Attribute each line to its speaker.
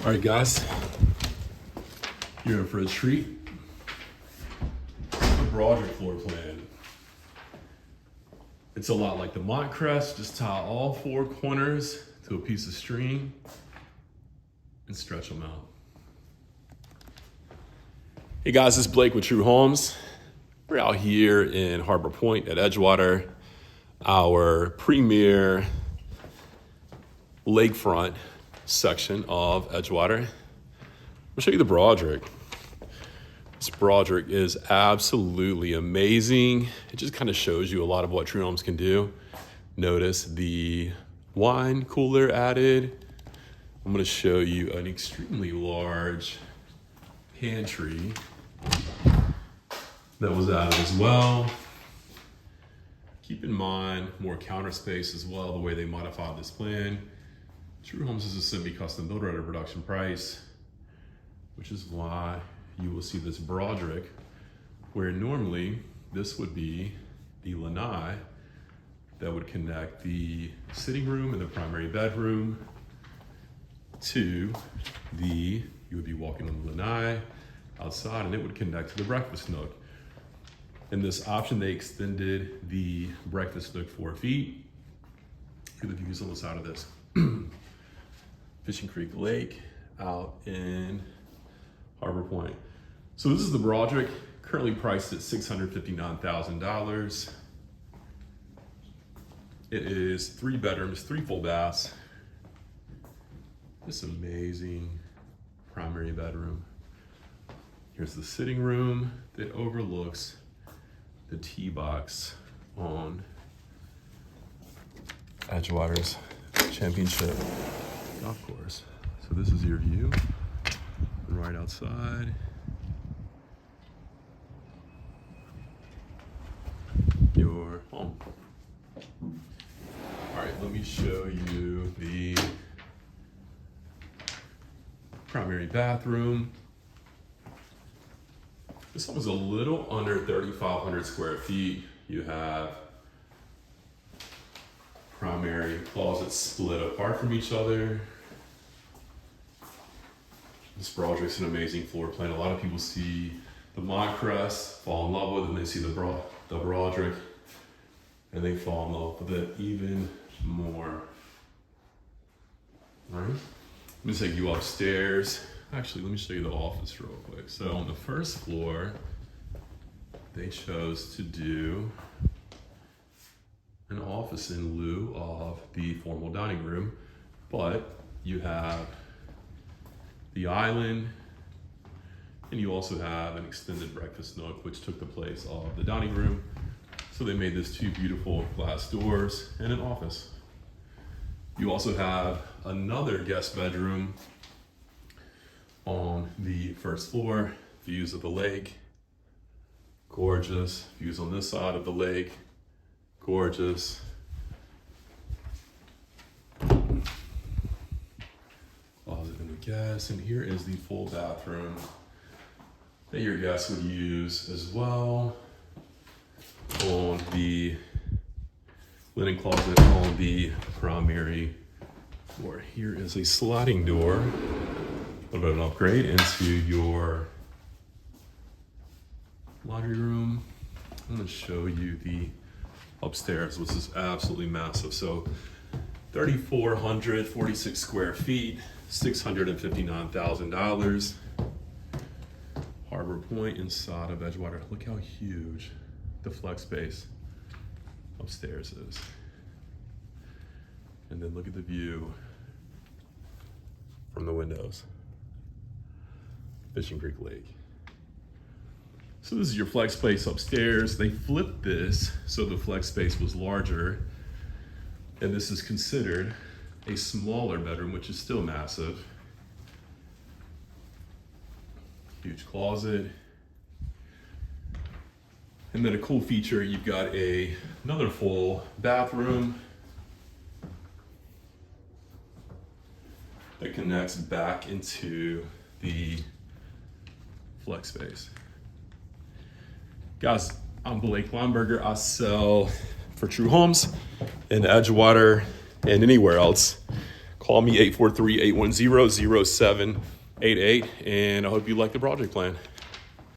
Speaker 1: All right, guys, you're in for a treat. The Brodrick floor plan. It's a lot like the Montcrest, just tie all four corners to a piece of string and stretch them out. Hey guys, this is Blake with True Homes. We're out here in Harbor Point at Edgewater, our premier lakefront section of Edgewater. I'll show you the Brodrick. This Brodrick is absolutely amazing. It just kind of shows you a lot of what True Homes can do. Notice the wine cooler added. I'm going to show you an extremely large pantry that was added as well. Keep in mind more counter space as well, the way they modified this plan. True Homes is a semi-custom builder at a production price, which is why you will see this Brodrick, where normally this would be the lanai that would connect the sitting room and the primary bedroom to you would be walking on the lanai outside and it would connect to the breakfast nook. In this option, they extended the breakfast nook 4 feet. Look at the views on the side of this. Fishing Creek Lake out in Harbor Point. So this is the Brodrick, currently priced at $659,000. It is 3 bedrooms, 3 full baths. This amazing primary bedroom. Here's the sitting room that overlooks the tee box on Edgewater's championship golf course. So this is your view right outside. Your home. All right, let me show you the primary bathroom. This one was a little under 3,500 square feet. You have primary closets split apart from each other. This Brodrick's an amazing floor plan. A lot of people see the Montcrest, fall in love with it, and they see the Brodrick, and they fall in love with it even more. All right, let me take you upstairs. Actually, let me show you the office real quick. So on the first floor, they chose to do an office in lieu of the formal dining room, but you have the island, and you also have an extended breakfast nook, which took the place of the dining room. So they made this 2 beautiful glass doors and an office. You also have another guest bedroom on the first floor, views of the lake, gorgeous. Views on this side of the lake, gorgeous. Closet and the guest, and here is the full bathroom that your guests would use as well. On the linen closet on the primary floor. Here is a sliding door, a little bit of an upgrade into your laundry room. I'm going to show you the upstairs, which is absolutely massive. So 3,446 square feet, $659,000. Harbor Point inside of Edgewater. Look how huge the flex space upstairs is. And then look at the view from the windows. Fishing Creek Lake. So this is your flex space upstairs. They flipped this so the flex space was larger. And this is considered a smaller bedroom, which is still massive. Huge closet. And then a cool feature, you've got another full bathroom that connects back into the flex space. Guys, I'm Blake Weinberger. I sell for True Homes in Edgewater and anywhere else. Call me 843-810-0788, and I hope you like the project plan.